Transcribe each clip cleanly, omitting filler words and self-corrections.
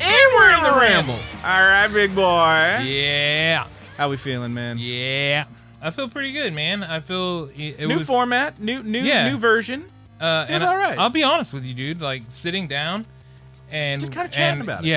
And we're in the ramble. All right, big boy. Yeah. How we feeling, man? Yeah. I feel pretty good, man. I feel it New was format, new version. and all right. I'll be honest with you, dude. Like sitting down and just kind of chatting about it.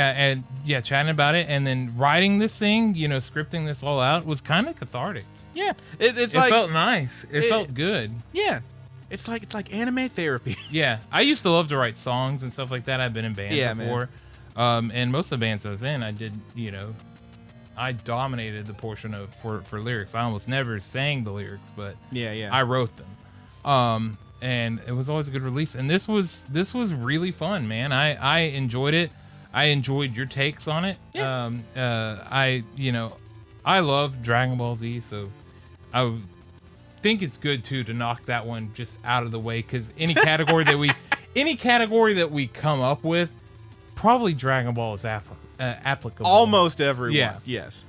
Yeah, chatting about it, and then writing this thing, scripting this all out was kind of cathartic. Yeah, it felt nice. It felt good. Yeah, it's like anime therapy. Yeah, I used to love to write songs and stuff like that. I've been in bands before, and most of the bands I was in, I did, I dominated the portion of for lyrics. I almost never sang the lyrics, but I wrote them. And it was always a good release. And this was really fun, man. I enjoyed it. I enjoyed your takes on it. Yeah. I love Dragon Ball Z, so I would think it's good too to knock that one just out of the way, because any category that we come up with, probably Dragon Ball is applicable. Almost everyone. Yeah. Yes.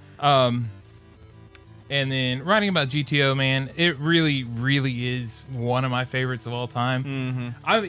And then writing about GTO, man, it really, really is one of my favorites of all time. Mm-hmm.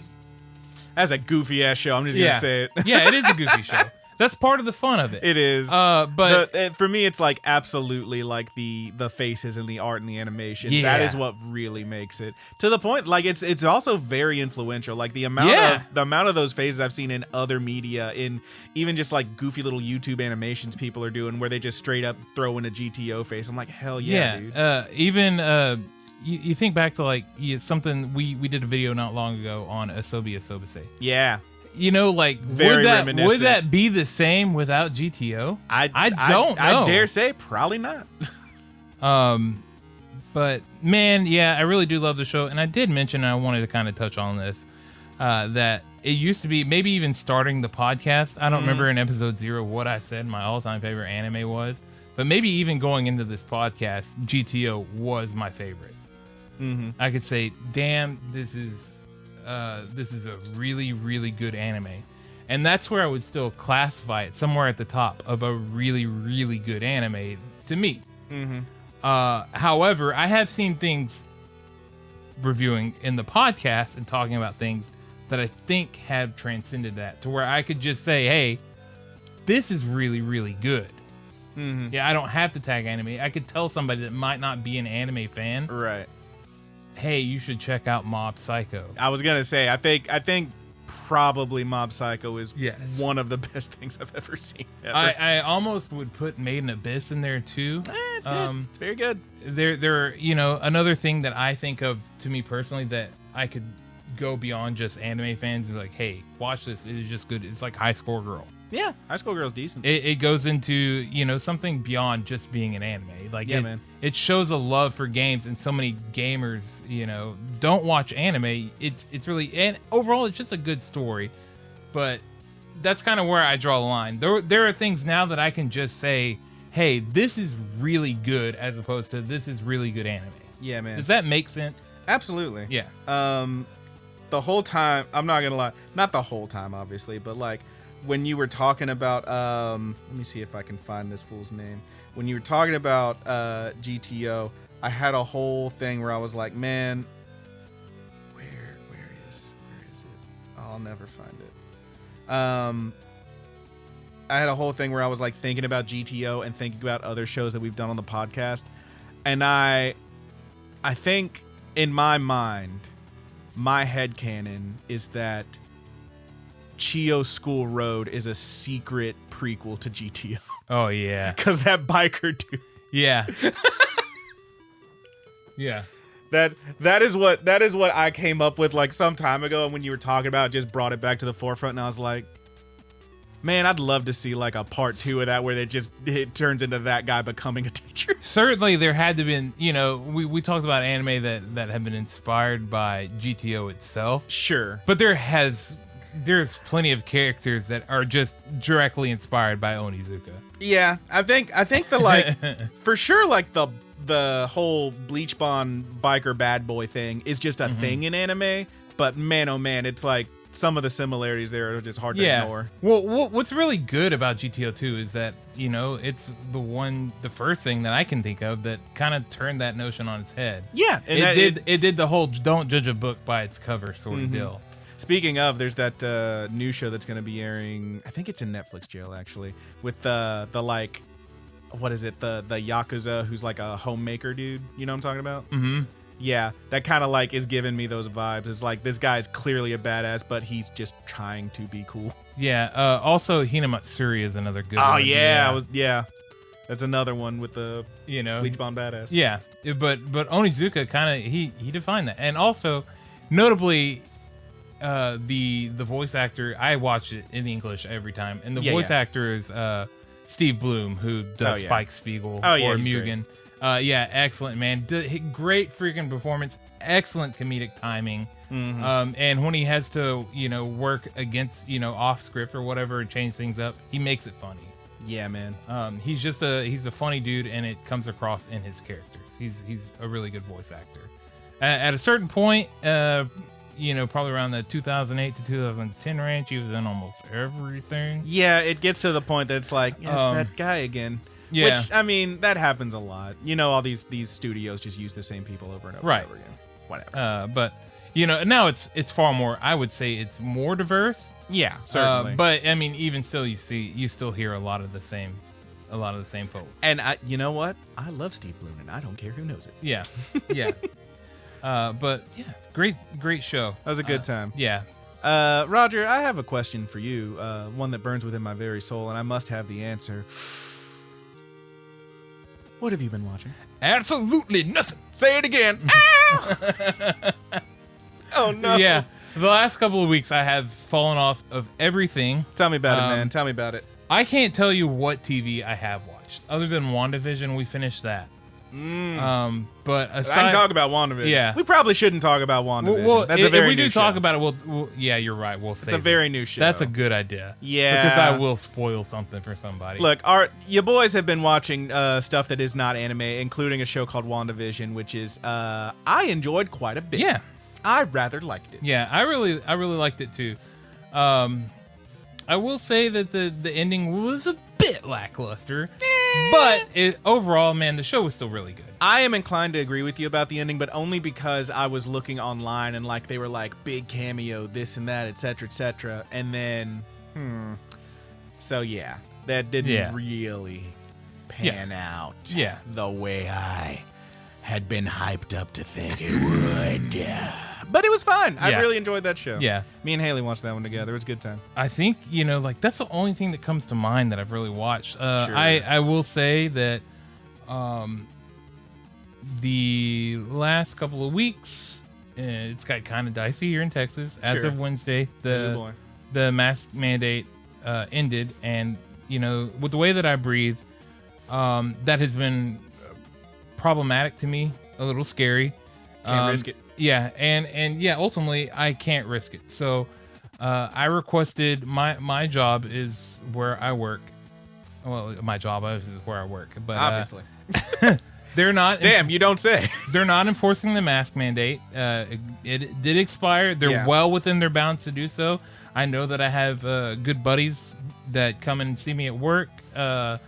That's a goofy ass show. I'm just gonna say it. Yeah, it is a goofy show. That's part of the fun of it. It is. But for me, it's like absolutely like the faces and the art and the animation. Yeah. That is what really makes it, to the point. Like it's also very influential. Like the amount of those faces I've seen in other media, in even just like goofy little YouTube animations people are doing, where they just straight up throw in a GTO face. I'm like, hell yeah, dude. You think back to like something we did a video not long ago on Asobi Asobase. Yeah. Very reminiscent. Would that be the same without GTO? I don't know. I dare say probably not. But man, yeah, I really do love the show. And I did mention, and I wanted to kind of touch on this, that it used to be, maybe even starting the podcast, I don't remember in episode 0 what I said my all-time favorite anime was, but maybe even going into this podcast, GTO was my favorite. I could say, damn, this is a really, really good anime. And that's where I would still classify it, somewhere at the top of a really, really good anime to me. However, I have seen things reviewing in the podcast and talking about things that I think have transcended that, to where I could just say, hey, this is really, really good. Yeah, I don't have to tag anime. I could tell somebody that might not be an anime fan, Right. hey, you should check out Mob Psycho. I was gonna say, I think probably Mob Psycho is one of the best things I've ever seen. Ever. I almost would put Made in Abyss in there too. It's good. It's very good. There, another thing that I think of, to me personally, that I could go beyond just anime fans and be like, hey, watch this. It is just good. It's like High Score Girl. Yeah, High School Girl's decent. It goes into, something beyond just being an anime. Like, man. It shows a love for games, and so many gamers, don't watch anime. It's really, and overall, it's just a good story. But that's kind of where I draw the line. There are things now that I can just say, hey, this is really good, as opposed to this is really good anime. Yeah, man. Does that make sense? Absolutely. Yeah. The whole time, I'm not gonna lie, not the whole time, obviously, but like, when you were talking about, let me see if I can find this fool's name. When you were talking about GTO, I had a whole thing where I was like, man, where is it? I'll never find it. I had a whole thing where I was like thinking about GTO and thinking about other shows that we've done on the podcast, and I think in my mind, my headcanon is that Chio School Road is a secret prequel to GTO. Oh yeah, because that biker dude. Yeah. Yeah. That is what I came up with like some time ago, and when you were talking about it, just brought it back to the forefront, and I was like, man, I'd love to see like a part 2 of that where it turns into that guy becoming a teacher. Certainly there had to been, we talked about anime that have been inspired by GTO itself. Sure. But there's plenty of characters that are just directly inspired by Onizuka. Yeah, I think the like for sure, like the whole Bleach Bond biker bad boy thing is just a thing in anime. But man, oh man, it's like some of the similarities there are just hard to ignore. Well, what's really good about GTO 2 is that, you know, it's the first thing that I can think of that kind of turned that notion on its head. Yeah. And it did the whole don't judge a book by its cover sort of deal. Speaking of, there's that new show that's going to be airing. I think it's in Netflix jail, actually, with the like, what is it? The Yakuza who's like a homemaker dude. You know what I'm talking about? Mm-hmm. Yeah, that kind of like is giving me those vibes. It's like this guy's clearly a badass, but he's just trying to be cool. Yeah. Also, Hina Matsuri is another good Oh, one. yeah. That's another one with the Bleach Blonde badass. Yeah, but Onizuka kind of he defined that, and also notably. The voice actor, I watch it in English every time, and the voice actor is Steve Bloom, who does Spike Spiegel or Mugen. Excellent, man. Great freaking performance, excellent comedic timing. And when he has to, work against, off script or whatever, and change things up, he makes it funny. Yeah, man. He's a funny dude, and it comes across in his characters. He's a really good voice actor. At a certain point, probably around the 2008 to 2010 range, he was in almost everything. Yeah, it gets to the point that it's like, it's that guy again. Yeah. Which, I mean, that happens a lot. All these studios just use the same people over and over and over again. Whatever. But, now it's far more, I would say it's more diverse. Yeah, certainly. But, I mean, even still, you still hear a lot of the same folks. And you know what? I love Steve Bloom, and I don't care who knows it. Yeah. Yeah. But yeah, great show. That was a good time. Yeah. Roger, I have a question for you, one that burns within my very soul, and I must have the answer. What have you been watching? Absolutely nothing. Say it again. Oh, no. Yeah. The last couple of weeks, I have fallen off of everything. Tell me about it, man. Tell me about it. I can't tell you what TV I have watched. Other than WandaVision, we finished that. But aside, I can talk about WandaVision. Yeah, we probably shouldn't talk about WandaVision. Well, that's a very if we new do show. talk about it, we'll yeah, you're right. We'll say it's a very new show. That's a good idea. Yeah, because I will spoil something for somebody. Look, your boys have been watching stuff that is not anime, including a show called WandaVision, which is I enjoyed quite a bit. Yeah, I rather liked it. Yeah, I really liked it too. I will say that the ending was a bit lackluster, but overall, man, the show was still really good. I am inclined to agree with you about the ending, but only because I was looking online and they were like big cameo, this and that, etc., and then so yeah, that didn't really pan out. Yeah, the way I had been hyped up to think it would. Yeah. But it was fun. I really enjoyed that show. Yeah. Me and Haley watched that one together. It was a good time. I think, that's the only thing that comes to mind that I've really watched. Sure. I will say that the last couple of weeks, it's got kind of dicey here in Texas. As of Wednesday, the mask mandate ended. And, with the way that I breathe, that has been problematic to me, a little scary. Can't risk it. Yeah, and yeah, ultimately I can't risk it. So I requested my job is where I work. Well, my job is where I work, but obviously they're not. Damn, you don't say. They're not enforcing the mask mandate. It did expire. They're well within their bounds to do so. I know that I have good buddies that come and see me at work. That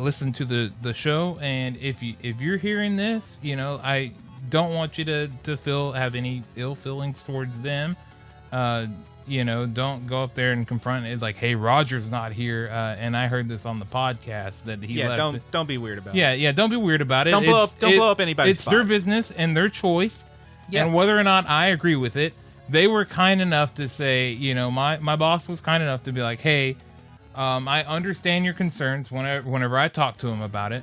listen to the show, and if you're hearing this, I don't want you to have any ill feelings towards them. Don't go up there and confront it like, hey, Roger's not here, and I heard this on the podcast that he left. Don't be weird about it. Yeah, don't be weird about it. Don't blow up anybody's spot. It's their business and their choice, and whether or not I agree with it, they were kind enough to say, my boss was kind enough to be like, hey, I understand your concerns whenever I talk to him about it.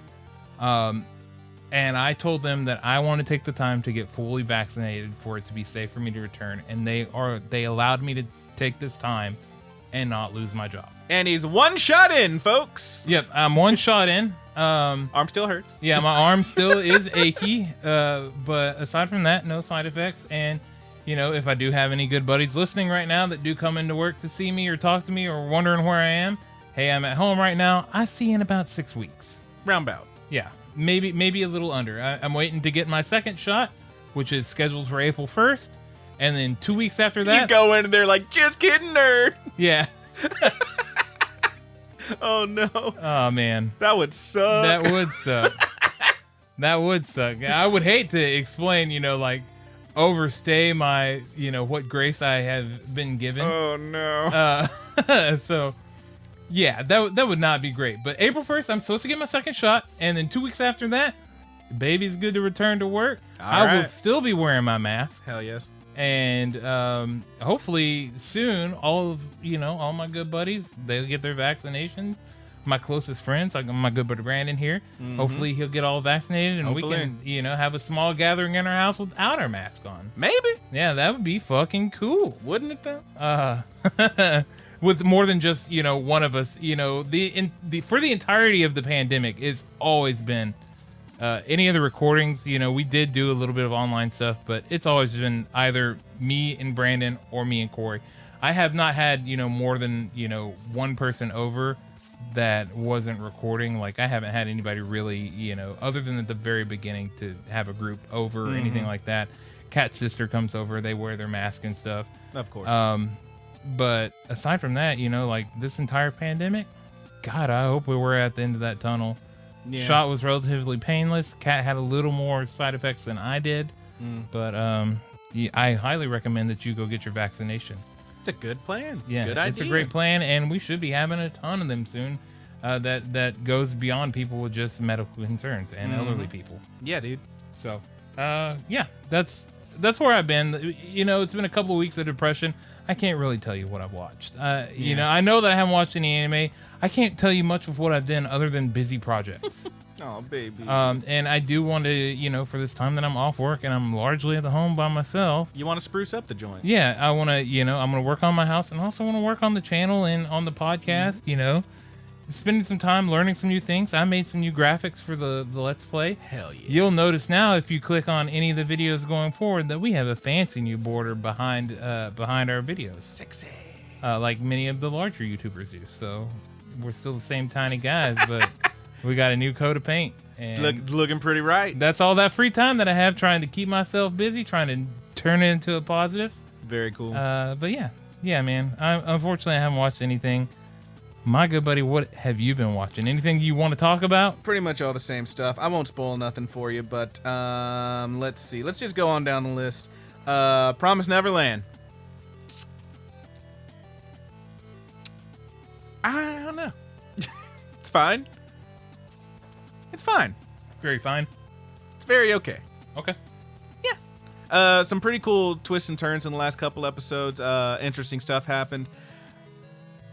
And I told them that I want to take the time to get fully vaccinated for it to be safe for me to return. And they allowed me to take this time and not lose my job. And he's one shot in, folks. Yep, I'm one shot in. Arm still hurts. Yeah, my arm still is achy. But aside from that, no side effects. And, if I do have any good buddies listening right now that do come into work to see me or talk to me or wondering where I am, hey, I'm at home right now. I see you in about 6 weeks. Roundabout. Yeah. Maybe a little under. I'm waiting to get my second shot, which is scheduled for April 1st. And then 2 weeks after You that, go in and they're like, just kidding, nerd. yeah. Oh, no. Oh, man. That would suck. That would suck. That would suck. I would hate to explain, like, overstay my, what grace I have been given. Oh, no. So, yeah, that would not be great. But April 1st, I'm supposed to get my second shot. And then 2 weeks after that, baby's good to return to work. I will still be wearing my mask. Hell yes. And hopefully soon, all my good buddies, they'll get their vaccination. My closest friends, like my good buddy Brandon here, hopefully he'll get all vaccinated, and we can, have a small gathering in our house without our mask on. Maybe. Yeah, that would be fucking cool. Wouldn't it though? With more than just one of us. For the entirety of the pandemic, it's always been. Any of the recordings, we did do a little bit of online stuff, but it's always been either me and Brandon or me and Corey. I have not had, more than, one person over that wasn't recording. Like, I haven't had anybody really, other than at the very beginning to have a group over or anything like that. Kat's sister comes over, they wear their mask and stuff. Of course. But aside from that, like this entire pandemic, God, I hope we were at the end of that tunnel. Yeah. Shot was relatively painless. Kat had a little more side effects than I did, but I highly recommend that you go get your vaccination. It's a good plan. Yeah, good idea. It's a great plan, and we should be having a ton of them soon. That goes beyond people with just medical concerns and elderly people. Yeah, dude. So, yeah, that's where I've been. It's been a couple of weeks of depression. I can't really tell you what I've watched. I know that I haven't watched any anime. I can't tell you much of what I've done other than busy projects. Oh, baby. And I do want to, for this time that I'm off work and I'm largely at the home by myself. You want to spruce up the joint. Yeah, I want to, I'm going to work on my house and also want to work on the channel and on the podcast, spending some time learning some new things. I made some new graphics for the Let's Play. Hell yeah. You'll notice now if you click on any of the videos going forward that we have a fancy new border behind our videos. Sexy. Like many of the larger YouTubers do. So we're still the same tiny guys, but we got a new coat of paint. And looking pretty right. That's all that free time that I have trying to keep myself busy, trying to turn it into a positive. Very cool. But yeah, man. Unfortunately, I haven't watched anything. My good buddy, what have you been watching? Anything you want to talk about? Pretty much all the same stuff. I won't spoil nothing for you, but let's see. Let's just go on down the list. Promise Neverland. I don't know. It's fine. It's fine. Very fine. It's very okay. Okay. Yeah. Some pretty cool twists and turns in the last couple episodes. Interesting stuff happened.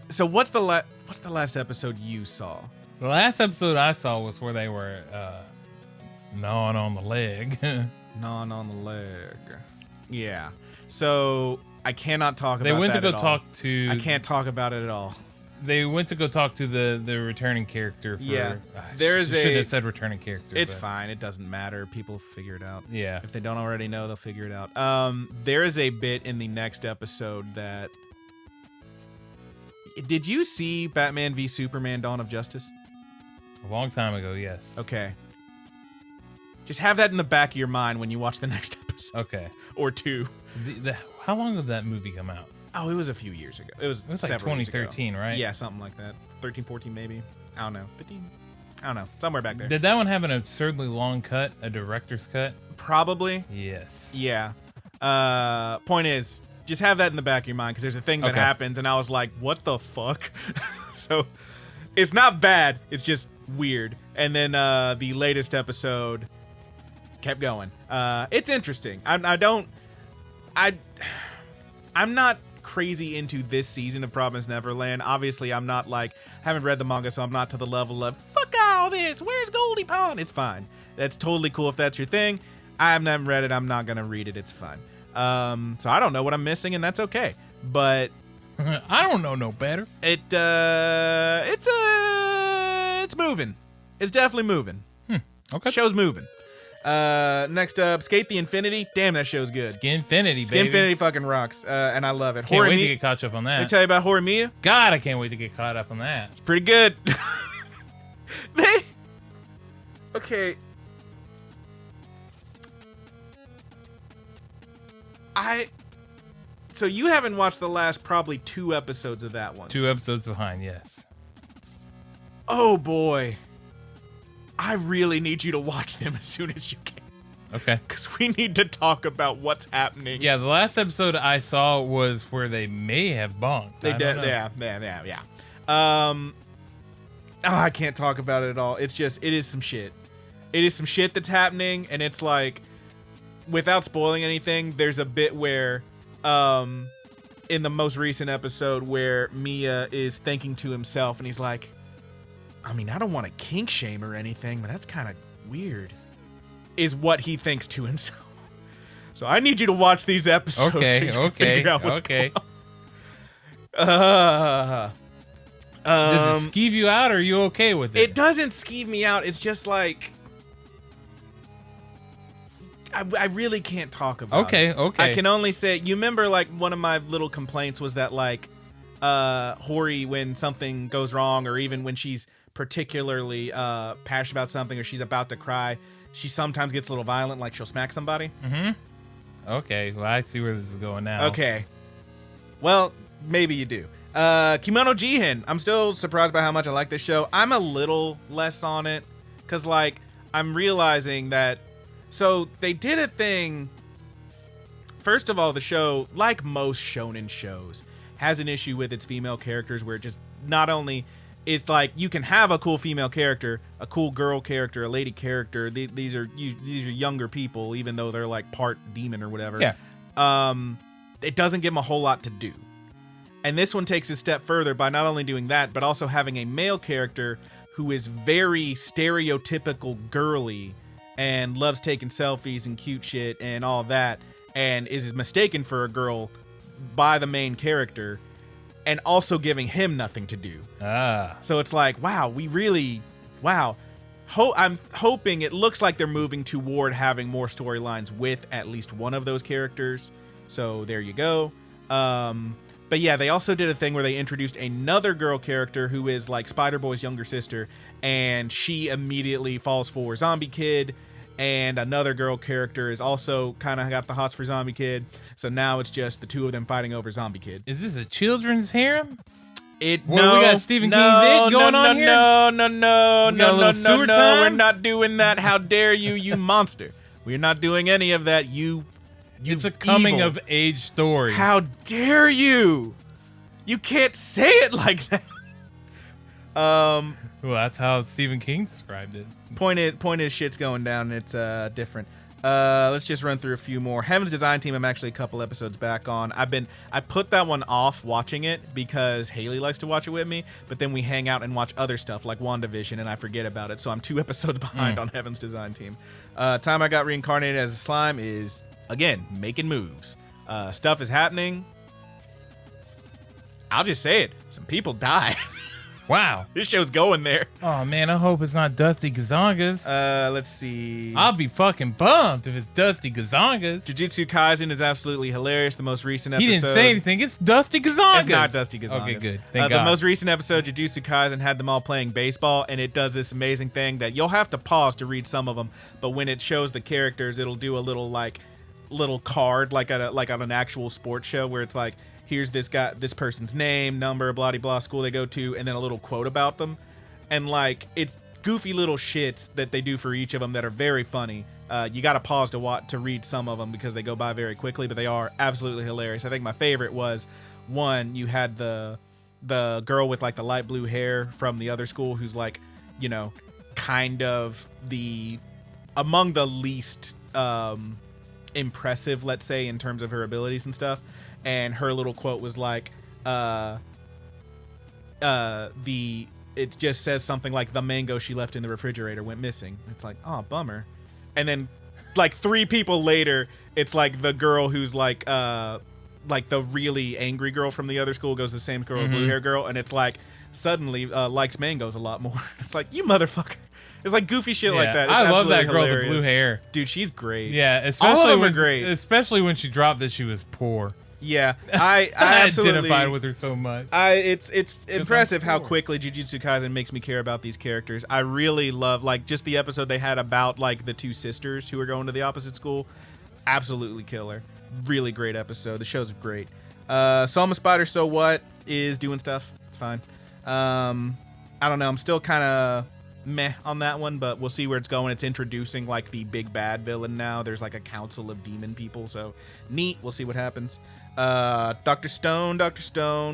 So what's the last episode you saw? The last episode I saw was where they were gnawing on the leg. Gnawing on the leg. Yeah. So I cannot talk about that. They went to go at all. talk to. I can't talk about it at all. They went to go talk to the returning character. There is should have said returning character. It's fine. It doesn't matter. People figure it out. Yeah. If they don't already know, they'll figure it out. There is a bit in the next episode that. Did you see Batman v Superman: Dawn of Justice? A long time ago, yes. Okay. Just have that in the back of your mind when you watch the next episode. Okay. Or two. How long did that movie come out? Oh, it was a few years ago. It was like several 2013, years ago. right? Yeah, something like that. 13, 14 maybe. I don't know. 15? I don't know. Somewhere back there. Did that one have an absurdly long cut, a director's cut? Probably. Yes. Yeah. Point is, just have that in the back of your mind because there's a thing that happens and I was like, what the fuck? So it's not bad. It's just weird. And then the latest episode kept going. It's interesting. I'm not crazy into this season of Promise Neverland. Obviously, I'm not like, haven't read the manga, so I'm not to the level of, fuck all this, where's Goldie Pond? It's fine. That's totally cool if that's your thing. I haven't read it, I'm not going to read it, it's fine. So I don't know what I'm missing, and that's okay. But I don't know no better. It's moving. It's definitely moving. Okay. Show's moving. Next up, Skate the Infinity. Damn, that show's good. Skinfinity, baby. Skinfinity fucking rocks, and I love it. Can't wait to get caught up on that. Let me tell you about Horimiya. God, I can't wait to get caught up on that. It's pretty good. Okay. So you haven't watched the last probably 2 episodes of that one. 2 episodes behind, yes. Oh boy. I really need you to watch them as soon as you can. Okay. Because we need to talk about what's happening. Yeah, the last episode I saw was where they may have bonked. They did, yeah. I can't talk about it at all. It's just, it is some shit. It is some shit that's happening, and it's like, without spoiling anything, there's a bit where, in the most recent episode where Mia is thinking to himself, and he's like, I mean, I don't want to kink shame or anything, but that's kind of weird, is what he thinks to himself. So I need you to watch these episodes. Okay, so you can figure out what's okay. going on. Does it skeeve you out, or are you okay with it? It doesn't skeeve me out. It's just like, I really can't talk about it. Okay. I can only say, you remember, like, one of my little complaints was that, like, Hori, when something goes wrong, or even when she's particularly passionate about something, or she's about to cry, she sometimes gets a little violent, like she'll smack somebody. Mm-hmm. Okay, well, I see where this is going now. Okay. Well, maybe you do. Kimono Jihin. I'm still surprised by how much I like this show. I'm a little less on it, because, like, I'm realizing that, so they did a thing. First of all, the show, like most shonen shows, has an issue with its female characters, where it just not only is like, you can have a cool female character, a cool girl character, a lady character. These are younger people, even though they're like part demon or whatever. Yeah. It doesn't give them a whole lot to do. And this one takes a step further by not only doing that, but also having a male character who is very stereotypical girly and loves taking selfies and cute shit and all that, and is mistaken for a girl by the main character, and also giving him nothing to do. So it's like, wow, I'm hoping, it looks like they're moving toward having more storylines with at least one of those characters. So there you go. But yeah, they also did a thing where they introduced another girl character who is like Spider-Boy's younger sister, and she immediately falls for Zombie Kid. And another girl character is also kind of got the hots for Zombie Kid. So now it's just the two of them fighting over Zombie Kid. Is this a children's harem? We got Stephen King's It going on here? No, we're not doing that. How dare you, you monster. We're not doing any of that, you It's a coming evil. of age story. How dare you? You can't say it like that. Well, that's how Stephen King described it. Point is, shit's going down. It's different. Let's just run through a few more. Heaven's Design Team, I'm actually a couple episodes back on. I put that one off watching it because Haley likes to watch it with me, but then we hang out and watch other stuff like WandaVision, and I forget about it. So I'm 2 episodes behind on Heaven's Design Team. Time I got reincarnated as a slime is, again, making moves. Stuff is happening. I'll just say it. Some people die. Wow. This show's going there. Oh, man, I hope it's not Dusty Gazongas. Let's see. I'll be fucking bummed if it's Dusty Gazongas. Jujutsu Kaisen is absolutely hilarious. The most recent episode. He didn't say anything. It's Dusty Gazongas. It's not Dusty Gazongas. Okay, good. Thank God. The most recent episode, Jujutsu Kaisen, had them all playing baseball, and it does this amazing thing that you'll have to pause to read some of them, but when it shows the characters, it'll do a little card like on an actual sports show where it's like, here's this person's name, number, blah, blah, blah, school they go to, and then a little quote about them. And, like, it's goofy little shits that they do for each of them that are very funny. You got to pause to read some of them because they go by very quickly, but they are absolutely hilarious. I think my favorite was, one, you had the girl with, like, the light blue hair from the other school who's, like, you know, kind of among the least impressive, let's say, in terms of her abilities and stuff. And her little quote was like, it just says something like, the mango she left in the refrigerator went missing. It's like, oh, bummer. And then, like, 3 people later, it's like the girl who's like the really angry girl from the other school goes to the same girl, blue hair girl, and it's like, suddenly likes mangoes a lot more. It's like, you motherfucker. It's like goofy shit like that. It's I love that girl hilarious. with the blue hair. Dude, she's great. Yeah, especially all of them when, are great. Especially when she dropped that she was poor. Yeah, I absolutely identified with her so much. It's impressive how quickly Jujutsu Kaisen makes me care about these characters. I really love, like, just the episode they had about, like, the 2 sisters who are going to the opposite school. Absolutely killer. Really great episode. The show's great. Soma Spider, so what, is doing stuff. It's fine. I don't know. I'm still kind of meh on that one, but we'll see where it's going. It's introducing like the big bad villain now. There's like a council of demon people, so neat. We'll see what happens. Dr. Stone,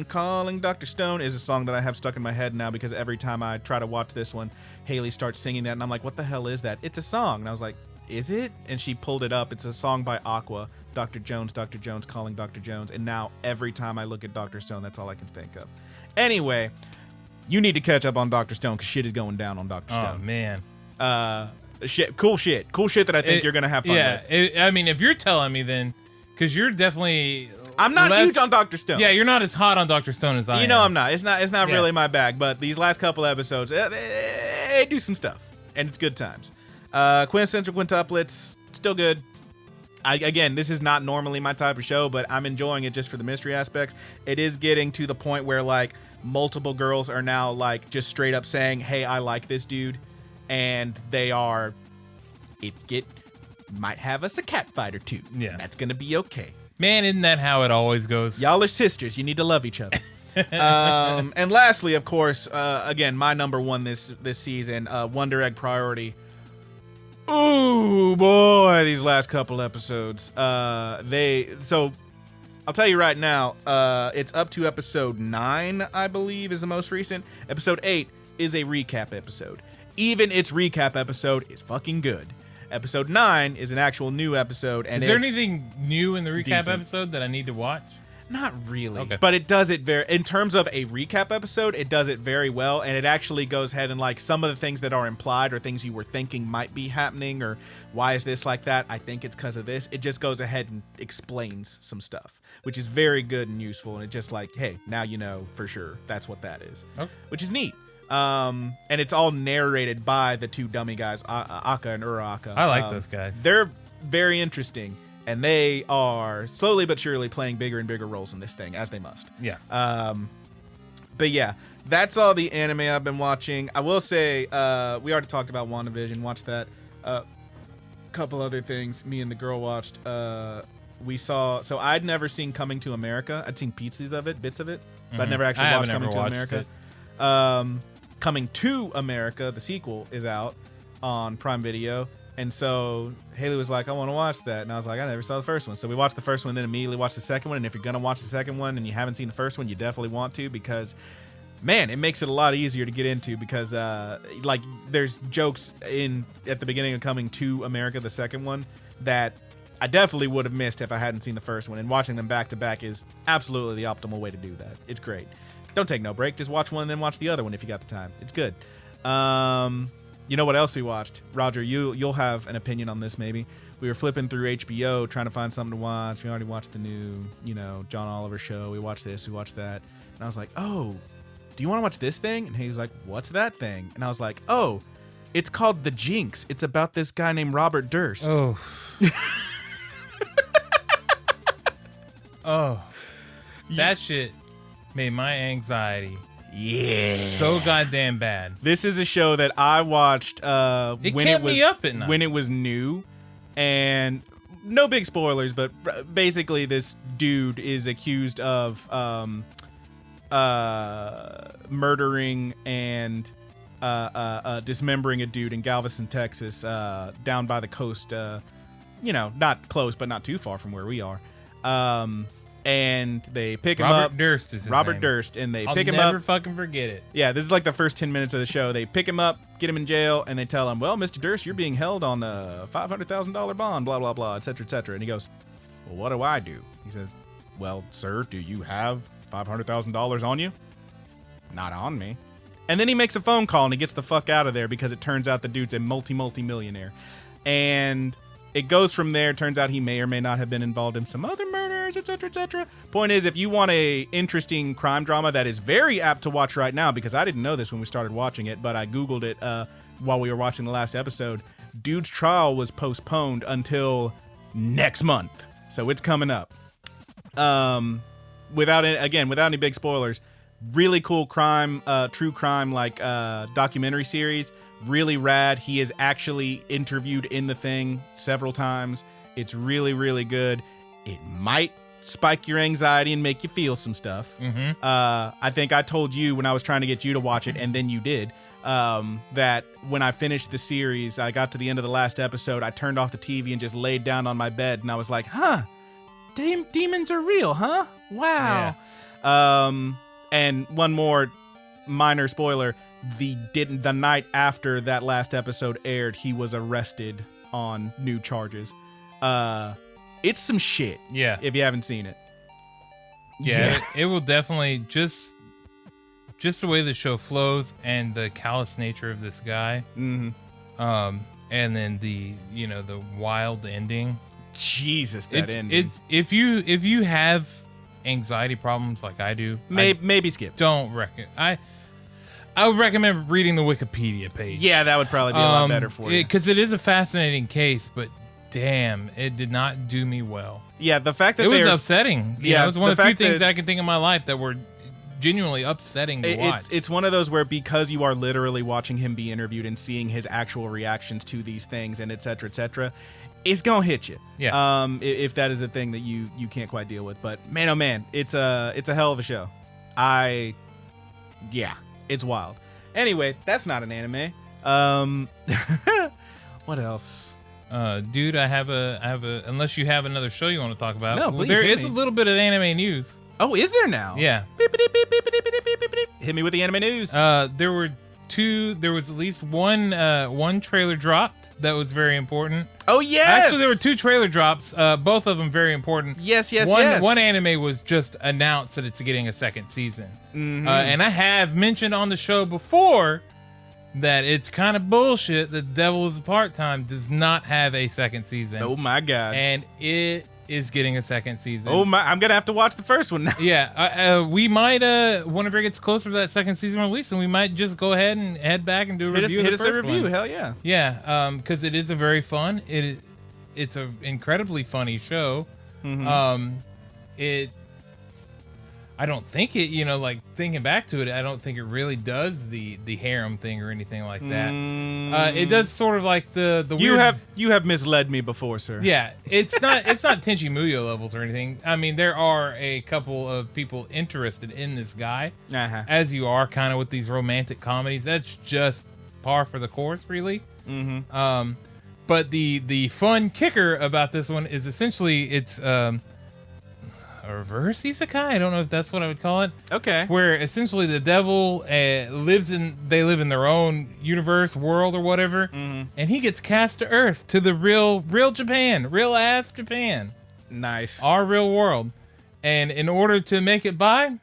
calling Dr. Stone is a song that I have stuck in my head now because every time I try to watch this one, Haley starts singing that, and I'm like, what the hell is that? It's a song. And I was like, is it? And she pulled it up. It's a song by Aqua. Dr. Jones, calling Dr. Jones. And now every time I look at Dr. Stone, that's all I can think of. Anyway, you need to catch up on Dr. Stone because shit is going down on Dr. Stone. Oh, man. Cool shit that I think you're going to have fun with. I mean, if you're telling me then, because you're definitely... I'm not huge on Dr. Stone. Yeah, you're not as hot on Dr. Stone as I am. You know I'm not. It's not really my bag, but these last couple episodes, they do some stuff, and it's good times. Quintessential Quintuplets, still good. Again, this is not normally my type of show, but I'm enjoying it just for the mystery aspects. It is getting to the point where, like, multiple girls are now, like, just straight up saying, hey, I like this dude, and they are, might have us a cat fight or two. Yeah. That's gonna be okay. Man, isn't that how it always goes? Y'all are sisters. You need to love each other. And lastly, of course, again, my number one this season, Wonder Egg Priority. Ooh, boy, these last couple episodes. So I'll tell you right now, it's up to episode 9, I believe, is the most recent. Episode 8 is a recap episode. Even its recap episode is fucking good. Episode 9 is an actual new episode, and is there anything new in the recap episode that I need to watch? Not really, okay. But it does it in terms of a recap episode, it does it very well, and it actually goes ahead and, like, some of the things that are implied or things you were thinking might be happening or why is this like that, I think it's because of this. It just goes ahead and explains some stuff, which is very good and useful, and it's just like, hey, now you know for sure that's what that is, which is neat. And it's all narrated by the two dummy guys, Akka and Uraka. I like those guys. They're very interesting. And they are slowly but surely playing bigger and bigger roles in this thing, as they must. Yeah. But yeah, that's all the anime I've been watching. I will say, we already talked about WandaVision. Watched that. Couple other things me and the girl watched. We saw... So I'd never seen Coming to America. I'd seen bits of it, but I'd never actually watched Coming to America. Coming to America, the sequel, is out on Prime Video. And so Haley was like, I want to watch that. And I was like, I never saw the first one. So we watched the first one, then immediately watched the second one. And if you're going to watch the second one and you haven't seen the first one, you definitely want to, because, man, it makes it a lot easier to get into because, like, there's jokes at the beginning of Coming to America, the second one, that I definitely would have missed if I hadn't seen the first one. And watching them back to back is absolutely the optimal way to do that. It's great. Don't take no break. Just watch one and then watch the other one if you got the time. It's good. You know what else we watched? Roger, you'll have an opinion on this maybe. We were flipping through HBO trying to find something to watch. We already watched the new, John Oliver show. We watched this, we watched that. And I was like, oh, do you want to watch this thing? And he was like, what's that thing? And I was like, oh, it's called The Jinx. It's about this guy named Robert Durst. Oh. Oh. That shit made my anxiety so goddamn bad. This is a show that I watched when it was new, and no big spoilers, but basically this dude is accused of murdering and dismembering a dude in Galveston, Texas, down by the coast, not close but not too far from where we are. And they pick him up. Robert Durst is his Robert name. Durst, and they pick him up. I'll never fucking forget it. Yeah, this is like the first 10 minutes of the show. They pick him up, get him in jail, and they tell him, well, Mr. Durst, you're being held on a $500,000 bond, blah, blah, blah, et cetera, et cetera. And he goes, well, what do I do? He says, well, sir, do you have $500,000 on you? Not on me. And then he makes a phone call, and he gets the fuck out of there because it turns out the dude's a multi-millionaire. And it goes from there. Turns out he may or may not have been involved in some other murders, etc., etc. Point is, if you want a interesting crime drama that is very apt to watch right now, because I didn't know this when we started watching it, but I Googled it while we were watching the last episode. Dude's trial was postponed until next month, so it's coming up. Without any big spoilers, really cool true crime documentary series. Really rad. He is actually interviewed in the thing several times. It's really, really good. It might spike your anxiety and make you feel some stuff. I think I told you when I was trying to get you to watch it, and then you did, that when I finished the series, I got to the end of the last episode, I turned off the TV and just laid down on my bed, and I was like, demons are real, huh? Wow. Yeah. And one more minor spoiler, the night after that last episode aired, he was arrested on new charges. It's some shit. Yeah. If you haven't seen it. Yeah. It will definitely just the way the show flows and the callous nature of this guy. And then the wild ending. Jesus, that ending. It's if you have anxiety problems like I do, maybe skip. Don't I would recommend reading the Wikipedia page. Yeah, that would probably be a lot better for you. Because it is a fascinating case, but damn, it did not do me well. Yeah, the fact that it was upsetting. It was one of the few things that I can think in my life that were genuinely upsetting to watch. It's one of those where, because you are literally watching him be interviewed and seeing his actual reactions to these things and et cetera, it's gonna hit you. Yeah. If that is a thing that you can't quite deal with, but man, oh man, it's a hell of a show. It's wild. Anyway, that's not an anime. What else? Dude, I have a. Unless you have another show you want to talk about. No, please. There is a little bit of anime news. Oh, is there now? Yeah. Hit me with the anime news. There was at least one trailer dropped that was very important. Oh yes. Actually, there were 2 trailer drops. Both of them very important. Yes. One anime was just announced that it's getting a second season. And I have mentioned on the show before that it's kind of bullshit that Devil is a Part-Time does not have a second season. Oh my god. And it is getting a second season. Oh my, I'm gonna have to watch the first one now. Yeah, we might whenever it gets closer to that second season release, and we might just go ahead and head back and do a review of the first one. Hell yeah. Yeah, because it is a very fun. It's an incredibly funny show. I don't think it, like thinking back to it, I don't think it really does the harem thing or anything like that. It does sort of like the weird... You have misled me before, sir. Yeah, it's not Tenchi Muyo levels or anything. I mean, there are a couple of people interested in this guy, as you are kind of with these romantic comedies. That's just par for the course, really. But the fun kicker about this one is essentially it's a reverse isekai? I don't know if that's what I would call it. Okay. Where essentially the devil live in their own universe, world, or whatever, and he gets cast to Earth, to the real Japan, real ass Japan. Nice. Our real world. And in order to make it by,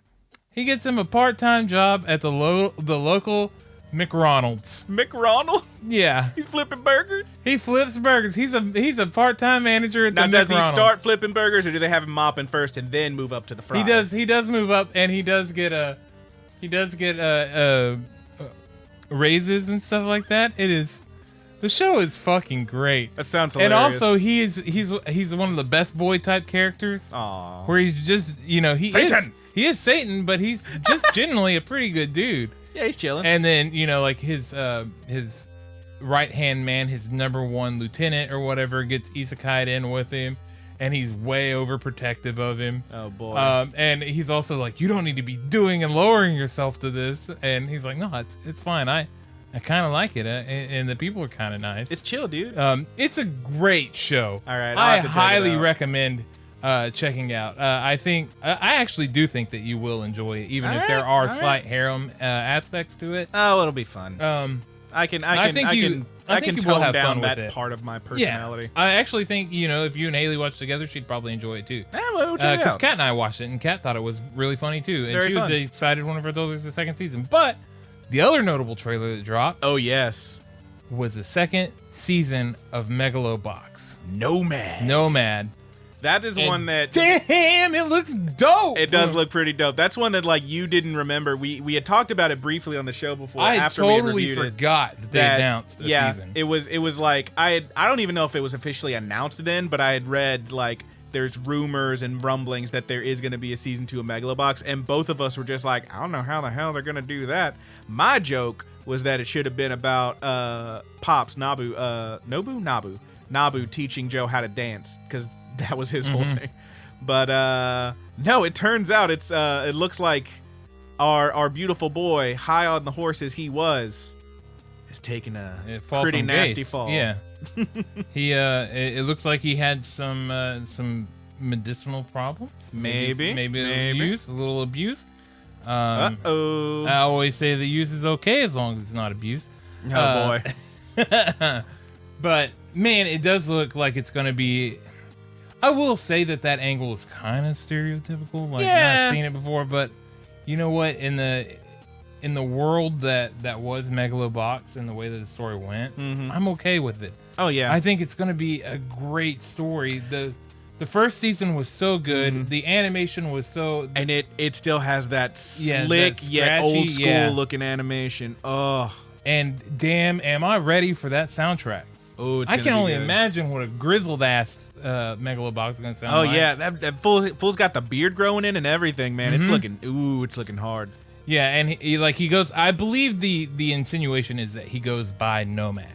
he gets him a part-time job at the local McDonald's. McDonald? Yeah. He's flipping burgers? He flips burgers. He's a part-time manager at the McDonald's. Now, does he start flipping burgers, or do they have him mopping first and then move up to the fries? He does move up, and he does get raises and stuff like that. The show is fucking great. That sounds hilarious. And also, he's one of the best boy type characters. Aww. Where he's just, Satan! He is Satan, but he's just generally a pretty good dude. Yeah, he's chilling. And then, like his right-hand man, his number 1 lieutenant or whatever, gets isekai'd in with him, and he's way overprotective of him. Oh, boy. And he's also like, you don't need to be doing and lowering yourself to this. And he's like, no, it's fine. I kind of like it, and the people are kind of nice. It's chill, dude. It's a great show. All right, I highly recommend checking out. I actually do think that you will enjoy it, even if there are slight harem aspects to it. Oh, it'll be fun. I can tone down that part of my personality. Yeah, I actually think if you and Haley watched together, she'd probably enjoy it too. Yeah, we'll check it out. Because Kat and I watched it, and Kat thought it was really funny too, and Very she fun. was excited whenever I told her it was the second season. But the other notable trailer that dropped, oh yes, was the second season of Megalobox. Nomad. That is one that... Damn, it looks dope! It does look pretty dope. That's one that, you didn't remember. We had talked about it briefly on the show before. I after we had totally reviewed forgot that they announced a season. It was like... I don't even know if it was officially announced then, but I had read, there's rumors and rumblings that there is going to be a season 2 of Megalobox, and both of us were just like, I don't know how the hell they're going to do that. My joke was that it should have been about Pops, Nabu teaching Joe how to dance, because that was his whole thing. But no, it turns out it's it looks like our beautiful boy, high on the horse as he was, has taken a pretty nasty fall. Yeah. He it looks like he had some medicinal problems. Maybe a little abuse. I always say the use is okay as long as it's not abuse. Oh boy. But man, it does look like it's gonna be. I will say that angle is kind of stereotypical. Like, I've seen it before, but you know what? In the world that was Megalobox and the way that the story went, I'm okay with it. Oh yeah, I think it's gonna be a great story. The first season was so good. The animation was so, and it still has that slick yet old school looking animation. Oh, and damn, am I ready for that soundtrack? Oh, I can only imagine what a grizzled ass Megalobox is gonna sound like. Oh yeah, that fool's got the beard growing in and everything, man. It's looking hard. Yeah, and he goes. I believe the insinuation is that he goes by Nomad.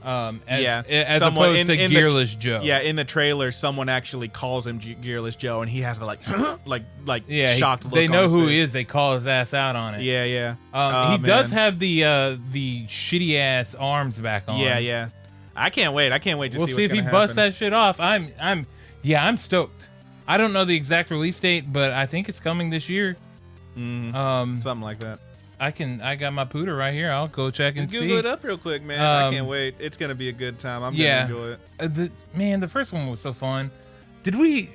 As opposed to Gearless Joe. Yeah, in the trailer, someone actually calls him Gearless Joe, and he has the shocked look. They know on his who face. he is. They call his ass out on it. Yeah. He does have the shitty ass arms back on. Yeah. I can't wait. I can't wait to see. We'll see if he busts that shit off. I'm stoked. I don't know the exact release date, but I think it's coming this year. Something like that. I got my pooter right here. I'll go check and see. Google it up real quick, man. I can't wait. It's gonna be a good time. I'm gonna enjoy it. The first one was so fun. Did we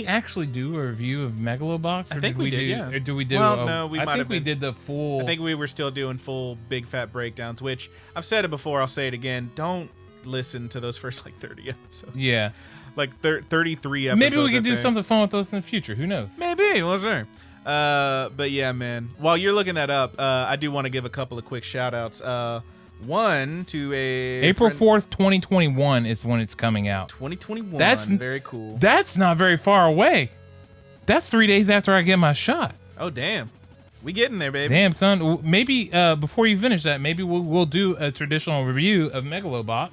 actually do a review of Megalobox? I think we did. Yeah. Or do we do? Well, no, we might have. I think we did the full. I think we were still doing full big fat breakdowns. Which I've said it before. I'll say it again. Don't listen to those first 30 episodes. Yeah. 33 episodes. Maybe we can do something fun with those in the future. Who knows? Maybe. We'll see. But yeah, man. While you're looking that up, I do want to give a couple of quick shout outs. One to April 4th, 2021 is when it's coming out. 2021. That's very cool. That's not very far away. That's 3 days after I get my shot. Oh damn. We getting there, baby. Damn, son. Maybe before you finish that, maybe we'll do a traditional review of Megalobox.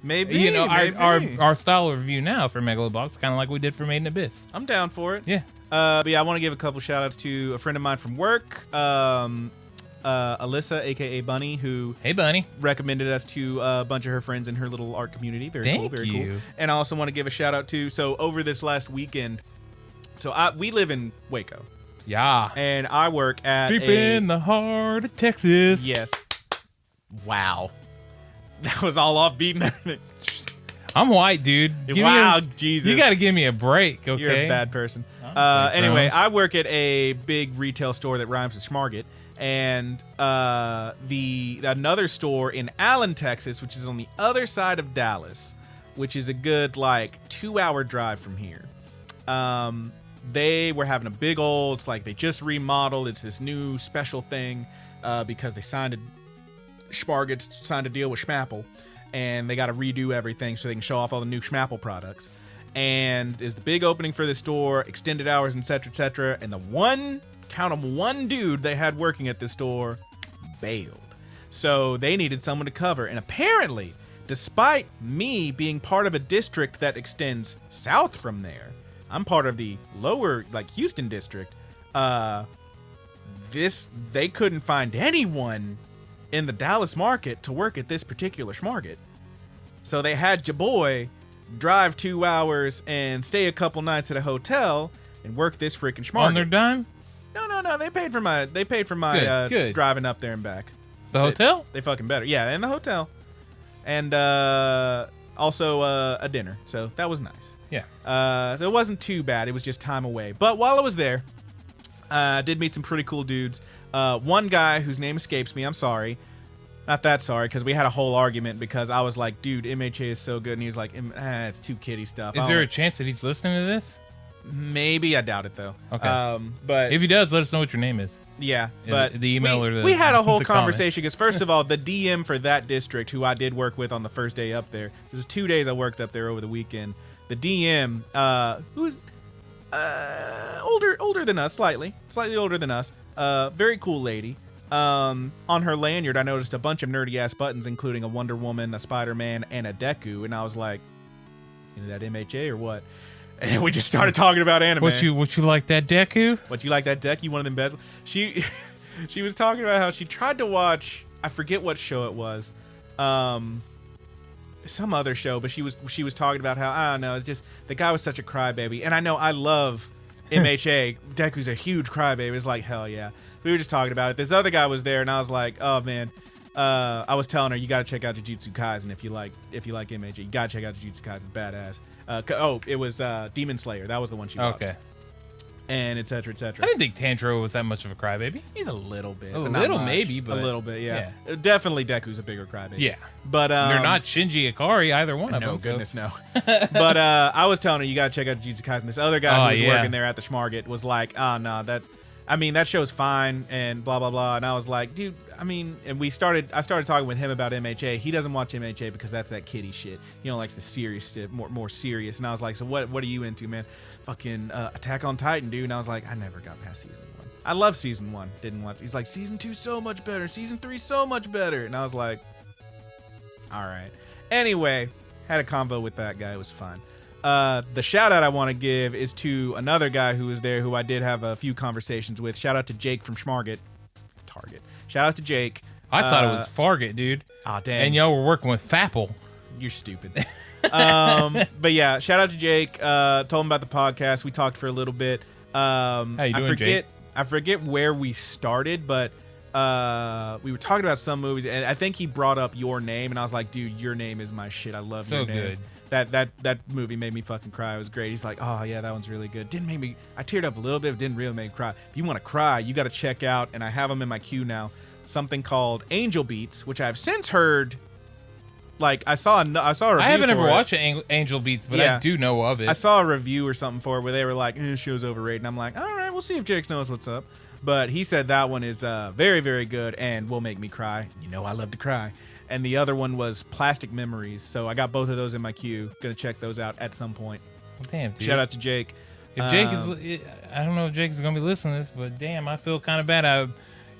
Maybe our style of review now for Megalobox, kind of like we did for Made in Abyss. I'm down for it. Yeah. But yeah, I want to give a couple shout outs to a friend of mine from work, Alyssa, aka Bunny, who recommended us to a bunch of her friends in her little art community. Very cool. And I also want to give a shout out to over this last weekend. So we live in Waco. Yeah. And I work at deep in the heart of Texas. Yes. Wow. That was all offbeat and everything. I'm white, dude. Jesus. You got to give me a break, okay? You're a bad person. Anyway, I work at a big retail store that rhymes with Schmarget. And another store in Allen, Texas, which is on the other side of Dallas, which is a good 2-hour drive from here. They were having a big old, it's like they just remodeled. It's this new special thing because they Schmarget signed a deal with Schmapple, and they got to redo everything so they can show off all the new Schmapple products. And there's the big opening for the store, extended hours, etc., etc. And the one dude they had working at this store bailed. So they needed someone to cover. And apparently, despite me being part of a district that extends south from there, I'm part of the lower, Houston district. They couldn't find anyone in the Dallas market to work at this particular Schmarget. So they had your boy drive 2 hours and stay a couple nights at a hotel and work this freaking Schmarget. On their dime? No. They paid for my good. driving up there and back. The hotel? They fucking better. Yeah, and the hotel. And also a dinner. So that was nice. Yeah. So it wasn't too bad. It was just time away. But while I was there, I did meet some pretty cool dudes. One guy whose name escapes me. I'm sorry. Not that sorry, because we had a whole argument because I was like, dude, MHA is so good. And he's like, it's too kiddie stuff. Is there a chance that he's listening to this? Maybe. I doubt it, though. Okay. But if he does, let us know what your name is. Yeah. But the email or the we had a whole conversation because, first of all, the DM for that district, who I did work with on the first day up there, this is 2 days I worked up there over the weekend. The DM, who's older than us, slightly older than us, very cool lady. On her lanyard, I noticed a bunch of nerdy ass buttons, including a Wonder Woman, a Spider-Man, and a Deku, and I was like, that MHA or what? And we just started talking about anime. What you like that Deku? What you like that Deku? One of them best. She was talking about how she tried to watch. I forget what show it was. Some other show, but she was talking about how, I don't know, it's just the guy was such a crybaby. And I know I love MHA. Deku's a huge crybaby. It's like, hell yeah. We were just talking about it. This other guy was there, and I was like, oh man. I was telling her, you gotta check out Jujutsu Kaisen if you like MHA. You gotta check out Jujutsu Kaisen, badass. It was Demon Slayer. That was the one she watched. Okay. And et cetera, et cetera. I didn't think Tantro was that much of a crybaby. He's a little bit. A little maybe, but... A little bit, yeah. Definitely Deku's a bigger crybaby. Yeah. But they're not Shinji Ikari, either one of them. No, goodness, no. But I was telling her, you got to check out Jujutsu Kaisen. This other guy who was working there at the Schmarget was like, oh, no, that show's fine and blah, blah, blah. And I was like, dude, and I started talking with him about MHA. He doesn't watch MHA because that's that kiddie shit. He likes the serious shit, more serious. And I was like, so what are you into, man? Fucking Attack on Titan, dude. And I was like, I never got past season 1. I love season 1. Didn't watch. He's like, season 2 so much better. Season 3 so much better. And I was like, all right. Anyway, had a convo with that guy. It was fun. The shout out I want to give is to another guy who was there who I did have a few conversations with. Shout out to Jake from Schmarget. Target. Shout out to Jake. I thought it was Farget, dude. Aw, damn. And y'all were working with Fapple. You're stupid. But yeah, shout out to Jake. Told him about the podcast. We talked for a little bit. How you doing, Jake? I forget where we started, but we were talking about some movies, and I think he brought up your name, and I was like, dude, your name is my shit. I love your name. So good. That movie made me fucking cry. It was great. He's like, oh yeah, that one's really good. I teared up a little bit, but didn't really make me cry. If you want to cry, you got to check out, and I have them in my queue now, something called Angel Beats, which I've since heard. Like I saw a review. I haven't ever watched Angel Beats, but I do know of it. I saw a review or something for it where they were like, this show's overrated. And I'm like, all right, we'll see if Jake knows what's up. But he said that one is very, very good and will make me cry. You know I love to cry. And the other one was Plastic Memories. So I got both of those in my queue. Gonna check those out at some point. Well, damn, dude. Shout out to Jake. If Jake is, I don't know if Jake is gonna be listening to this, but damn, I feel kind of bad.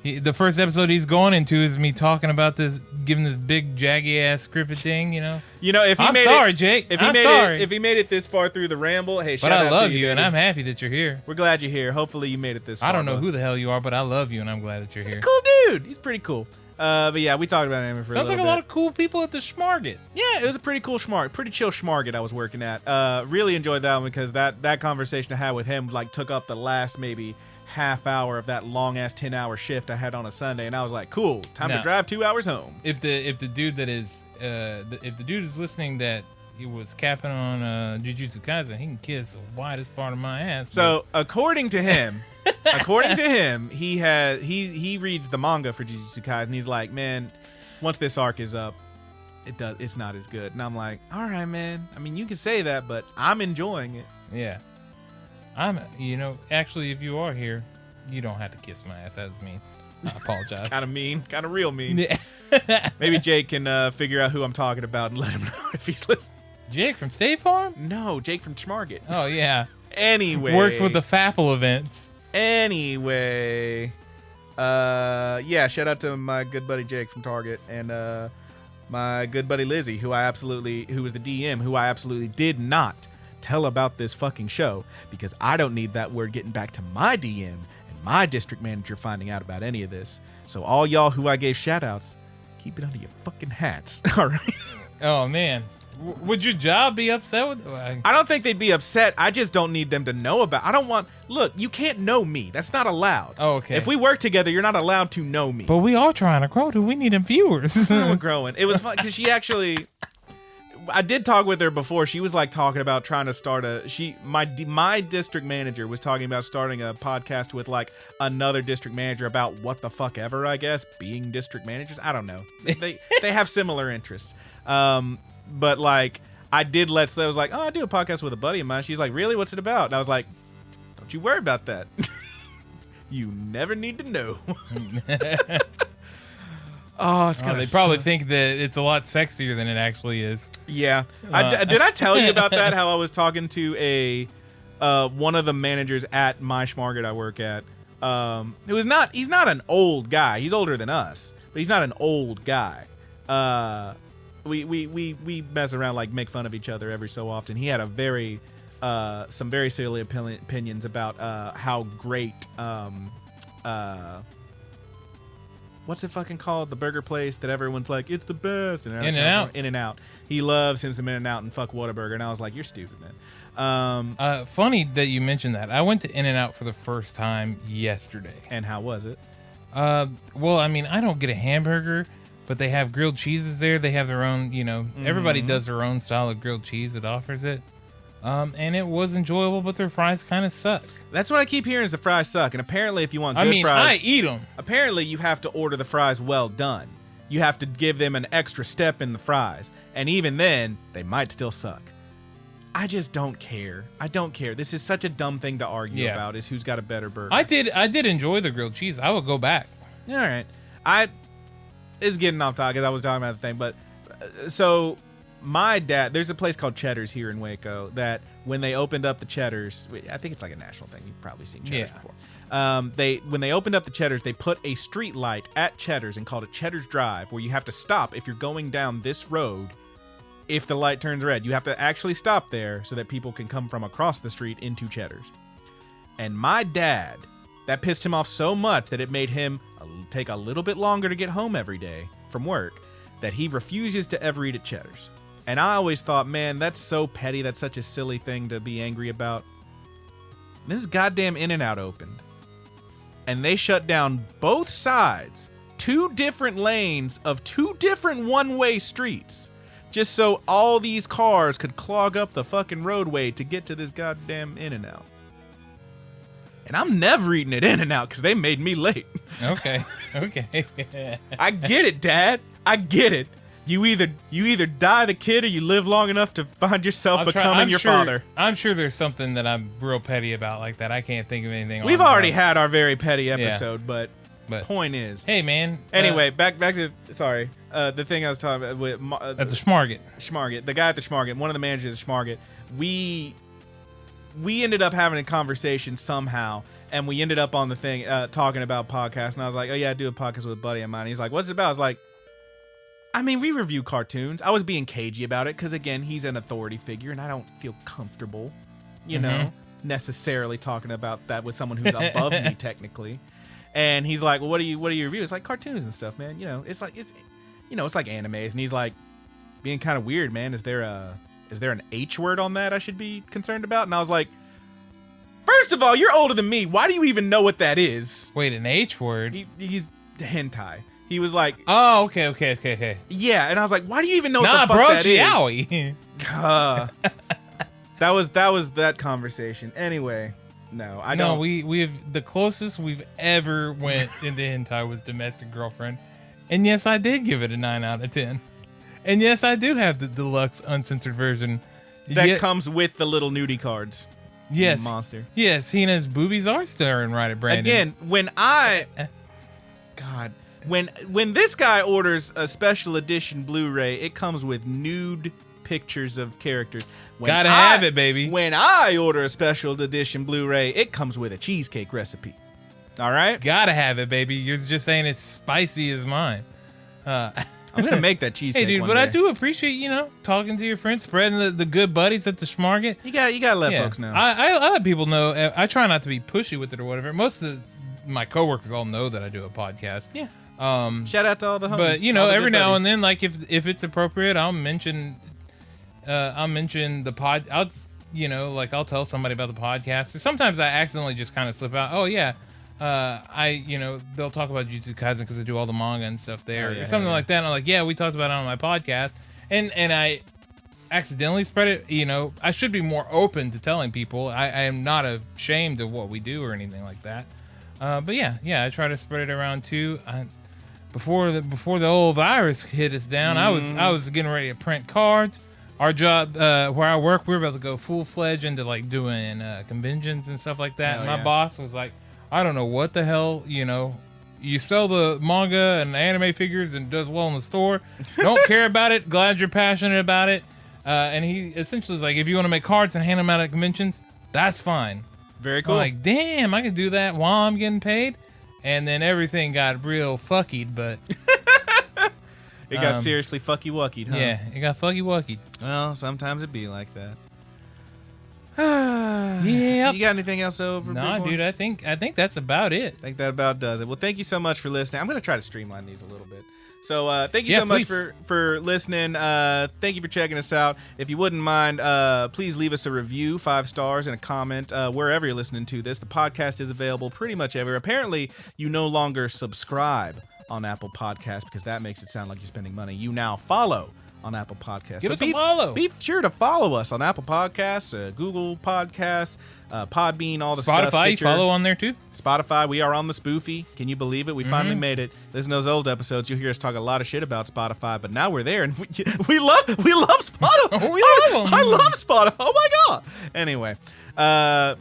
The first episode he's going into is me talking about this, giving this big jaggy ass scripted thing, you know. If he Jake. If he made it this far through the ramble, hey, shout out to you. But I love you, and I'm happy that you're here. We're glad you're here. Hopefully you made it this far. I don't know who the hell you are, but I love you, and I'm glad that you're here. He's a cool dude. He's pretty cool. But yeah, we talked about anime for a little bit. Sounds like a lot of cool people at the Schmarget. Yeah, it was a pretty cool pretty chill Schmarget I was working at. Really enjoyed that one because that conversation I had with him took up the last maybe half hour of that long ass 10-hour shift I had on a Sunday, and I was like, cool, time to drive 2 hours home. If the dude is listening that he was capping on Jujutsu Kaisen, he can kiss the widest part of my ass. So according to him, he reads the manga for Jujutsu Kaisen. He's like, man, once this arc is up, it's not as good. And I'm like, all right, man. I mean, you can say that, but I'm enjoying it. Yeah. Actually, if you are here, you don't have to kiss my ass. That was mean. I apologize. Kind of mean. Kind of real mean. Yeah. Maybe Jake can figure out who I'm talking about and let him know if he's listening. Jake from State Farm? No, Jake from Schmarget. Oh, yeah. Anyway. Works with the Fapple events. Anyway. Yeah, shout out to my good buddy Jake from Target and my good buddy Lizzie, who was the DM, who I absolutely did not tell about this fucking show because I don't need that word getting back to my DM and my district manager finding out about any of this. So all y'all who I gave shout outs, keep it under your fucking hats. All right. Oh man. Would your job be upset with? I don't think they'd be upset. I just don't need them to know about. Look, you can't know me. That's not allowed. Oh, okay. If we work together, you're not allowed to know me. But we are trying to grow. We need viewers. We're growing. It was fun because she actually. I did talk with her before. She was talking about trying to start my district manager was talking about starting a podcast with another district manager about what the fuck ever, I guess, being district managers. I don't know. They have similar interests. But I did I was like, oh, I do a podcast with a buddy of mine. She's like, really? What's it about? And I was like, don't you worry about that. You never need to know. Oh, it's gonna. They probably think that it's a lot sexier than it actually is. Yeah, did I tell you about that? How I was talking to one of the managers at my Schmarget I work at. He's not an old guy. He's older than us, but he's not an old guy. We mess around, make fun of each other every so often. He had a very some very silly opinions about how great what's it fucking called? The burger place that everyone's like, it's the best. In-N-Out. In-N-Out. He loves him some In-N-Out and fuck Whataburger. And I was like, you're stupid, man. Funny that you mentioned that. I went to In-N-Out for the first time yesterday. And how was it? Well, I mean, I don't get a hamburger, but they have grilled cheeses there. They have their own, everybody does their own style of grilled cheese that offers it. And it was enjoyable, but their fries kind of suck. That's what I keep hearing is the fries suck. And apparently if you want good fries... I eat them. Apparently you have to order the fries well done. You have to give them an extra step in the fries. And even then, they might still suck. I just don't care. I don't care. This is such a dumb thing to argue about, is who's got a better burger. I did enjoy the grilled cheese. I would go back. All right. It's getting off topic because I was talking about the thing. But so... My dad, there's a place called Cheddar's here in Waco that when they opened up the Cheddar's, I think it's like a national thing. You've probably seen Cheddar's before. When they opened up the Cheddar's, they put a street light at Cheddar's and called it Cheddar's Drive, where you have to stop if you're going down this road. If the light turns red, you have to actually stop there so that people can come from across the street into Cheddar's. And my dad, that pissed him off so much that it made him take a little bit longer to get home every day from work, that he refuses to ever eat at Cheddar's. And I always thought, man, that's so petty. That's such a silly thing to be angry about. This goddamn In-N-Out opened. And they shut down both sides, 2 different lanes of 2 different one-way streets, just so all these cars could clog up the fucking roadway to get to this goddamn In-N-Out. And I'm never eating at In-N-Out because they made me late. Okay. I get it, Dad. I get it. You either die the kid or you live long enough to find yourself becoming your father. I'm sure there's something that I'm real petty about like that. I can't think of anything. We've already had our very petty episode, but point is, hey man. Anyway, back to the thing I was talking about with at the Schmarget. The guy at the Schmarget, one of the managers at Schmarget. We ended up having a conversation somehow, and we ended up on the thing talking about podcasts. And I was like, oh yeah, I do a podcast with a buddy of mine. He's like, what's it about? I was like, I mean, we review cartoons. I was being cagey about it because, again, he's an authority figure, and I don't feel comfortable, necessarily talking about that with someone who's above me, technically. And he's like, well, what do you review? It's like cartoons and stuff, man. It's like animes. And he's like, being kind of weird, man. Is there an H word on that I should be concerned about? And I was like, first of all, you're older than me. Why do you even know what that is? Wait, an H word? He's hentai. He was like, oh, okay. Yeah, and I was like, why do you even know what the fuck that is? That was that conversation. Anyway, no, I don't. No, we've the closest we've ever went into hentai was Domestic Girlfriend. And yes, I did give it a 9 out of 10. And yes, I do have the deluxe uncensored version. That comes with the little nudie cards. Yes. Monster. Yes, Hina's boobies are staring right at Brandon. Again, when this guy orders a special edition Blu-ray, it comes with nude pictures of characters. Gotta have it, baby. When I order a special edition Blu-ray, it comes with a cheesecake recipe. All right? Gotta have it, baby. You're just saying it's spicy as mine. I'm gonna make that cheesecake. Hey, dude, one but day. I do appreciate talking to your friends, spreading the good buddies at the Schmarget. You gotta let folks know. I let people know. I try not to be pushy with it or whatever. Most of my coworkers all know that I do a podcast. Yeah. Shout out to all the homies. But every now and then, like if it's appropriate, I'll mention the pod. I'll tell somebody about the podcast. Or sometimes I accidentally just kind of slip out. Oh yeah. They'll talk about Jujutsu Kaisen because I do all the manga and stuff there, or something like that. And I'm like, yeah, we talked about it on my podcast, and I accidentally spread it. I should be more open to telling people. I am not ashamed of what we do or anything like that. But yeah, I try to spread it around too. Before the old virus hit us down, I was getting ready to print cards. Our job, where I work, we were about to go full-fledged into like doing conventions and stuff like that. And my boss was like, I don't know what the hell, you sell the manga and anime figures and does well in the store. Don't care about it. Glad you're passionate about it. And he essentially was like, if you want to make cards and hand them out at conventions, that's fine. Very cool. I'm like, damn, I can do that while I'm getting paid. And then everything got real fuckied, but it got seriously fucky-wuckied, huh? Yeah, it got fucky-wuckied. Well, sometimes it be like that. Yep. You got anything else over? Nah, dude, I think that's about it. I think that about does it. Well, thank you so much for listening. I'm going to try to streamline these a little bit. So thank you so much for listening. Thank you for checking us out. If you wouldn't mind, please leave us a review, 5 stars, and a comment wherever you're listening to this. The podcast is available pretty much everywhere. Apparently, you no longer subscribe on Apple Podcasts because that makes it sound like you're spending money. You now follow on Apple Podcasts. Give us a follow. Be sure to follow us on Apple Podcasts, Google Podcasts, Podbean, all the stuff. Spotify, Stitcher. follow on there too? Spotify, we are on the spoofy. Can you believe it? We finally made it. Listen to those old episodes. You'll hear us talk a lot of shit about Spotify, but now we're there, and we love Spotify. We love them. I love Spotify. Oh my god. Anyway,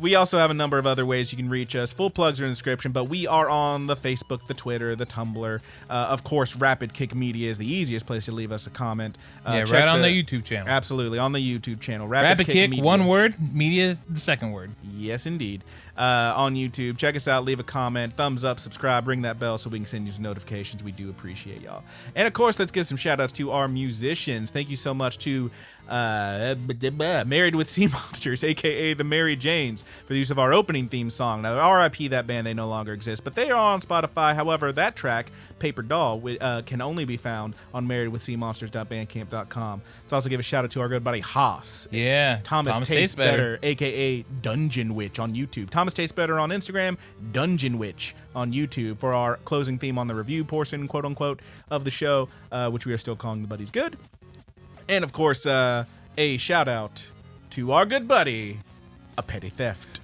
we also have a number of other ways you can reach us. Full plugs are in the description, but we are on the Facebook, the Twitter, the Tumblr. Of course, Rapid Kick Media is the easiest place to leave us a comment. Right on the YouTube channel. Absolutely, on the YouTube channel. Rapid Kick, Media. one word, media is the second word. Yes, indeed. On YouTube. Check us out. Leave a comment. Thumbs up. Subscribe. Ring that bell so we can send you some notifications. We do appreciate y'all. And, of course, let's give some shout-outs to our musicians. Thank you so much to Married with Seamonsters, a.k.a. the Mary Janes, for the use of our opening theme song. Now, RIP that band. They no longer exist, but they are on Spotify. However, that track, Paperdoll, can only be found on marriedwithseamonsters.bandcamp.com. Let's also give a shout-out to our good buddy Haas. Yeah. Thomas Tastes Better, a.k.a. Dungeon Witch on YouTube. Thomas Tastes Better on Instagram, Dungeon Witch on YouTube for our closing theme on the review portion, quote-unquote, of the show, which we are still calling The Buddies Good. And, of course, a shout-out to our good buddy, A Petty Theft.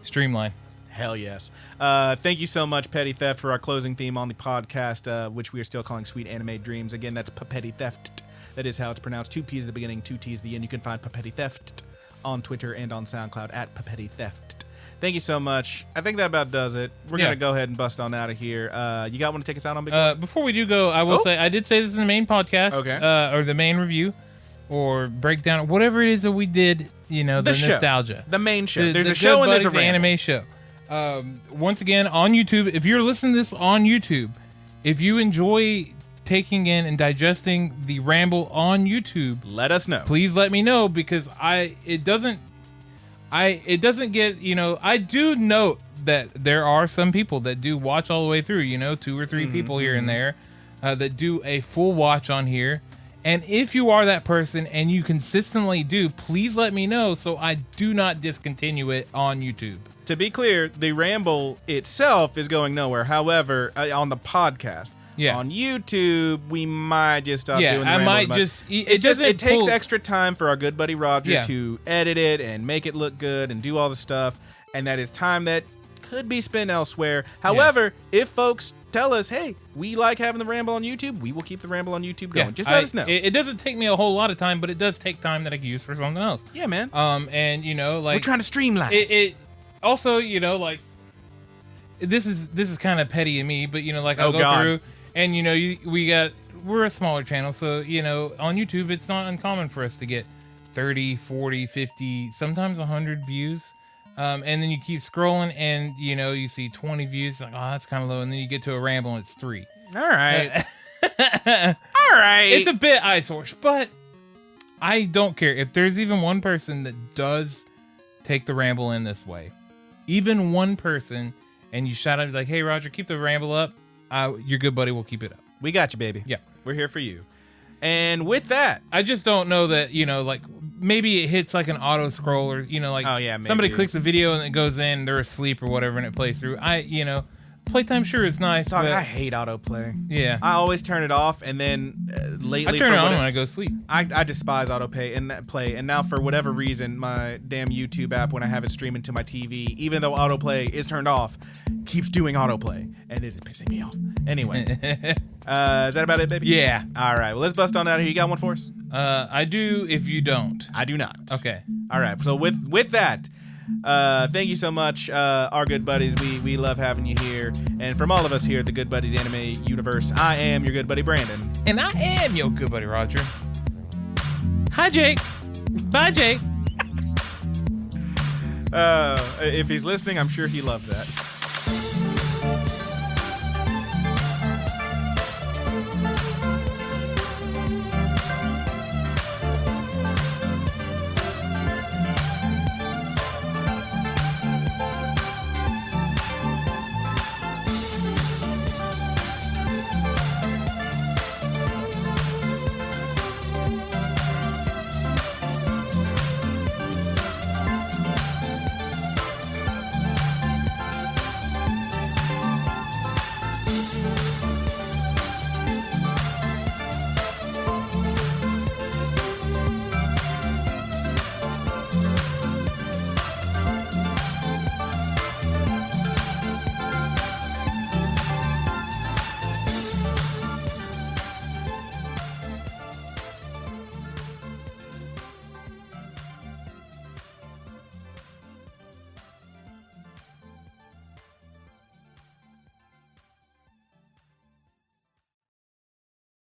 Streamline. Hell yes. Thank you so much, Petty Theft, for our closing theme on the podcast, which we are still calling Sweet Anime Dreams. Again, that's Petty Theft. That is how it's pronounced. 2 P's at the beginning, 2 T's at the end. You can find Petty Theft on Twitter and on SoundCloud at Petty Theft. Thank you so much. I think that about does it. We're going to go ahead and bust on out of here. You got one to take us out on, Big Boy? Before we do go, I will say, I did say this is the main podcast. Okay. Or the main review. Or breakdown. Whatever it is that we did, the nostalgia. The main show. There's the a show and there's a anime show. Once again, on YouTube, if you're listening to this on YouTube, if you enjoy taking in and digesting the ramble on YouTube, let us know. Please let me know, because it doesn't get, I do note that there are some people that do watch all the way through, 2 or 3 people here and there that do a full watch on here. And if you are that person and you consistently do, please let me know so I do not discontinue it on YouTube. To be clear, the ramble itself is going nowhere. However, on the podcast, on YouTube, we might just stop doing the ramble. I might just... It takes extra time for our good buddy Roger to edit it and make it look good and do all the stuff. And that is time that could be spent elsewhere. However, if folks tell us, hey, we like having the ramble on YouTube, we will keep the ramble on YouTube going. Just let us know. It doesn't take me a whole lot of time, but it does take time that I can use for something else. Yeah, man. And we're trying to streamline. It also, this is kind of petty of me, but I'll go through and we're a smaller channel, so on YouTube it's not uncommon for us to get 30, 40, 50, sometimes 100 views. And then you keep scrolling and, you see 20 views. Like, oh, that's kind of low. And then you get to a ramble and it's 3. All right. All right. It's a bit eyesore, but I don't care. If there's even one person that does take the ramble in this way, even one person, and you shout out like, hey, Roger, keep the ramble up, your good buddy will keep it up. We got you, baby. Yeah. We're here for you. And with that, I just don't know that, maybe it hits like an auto scroll or, somebody clicks a video and it goes in, they're asleep or whatever, and it plays through. Playtime sure is nice. Dog, but I hate autoplay. Yeah. I always turn it off, and then lately... I turn it on when I go to sleep. I despise autoplay and now for whatever reason, my damn YouTube app, when I have it streaming to my TV, even though autoplay is turned off, keeps doing autoplay, and it is pissing me off. Anyway. Is that about it, baby? Yeah. All right, well, let's bust on out of here. You got one for us? I do if you don't. I do not. Okay. All right, so with that... thank you so much, our good buddies. We love having you here. And from all of us here at the Good Buddies Anime Universe, I am your good buddy Brandon. And I am your good buddy Roger. Hi, Jake. Bye, Jake. If he's listening, I'm sure he loved that.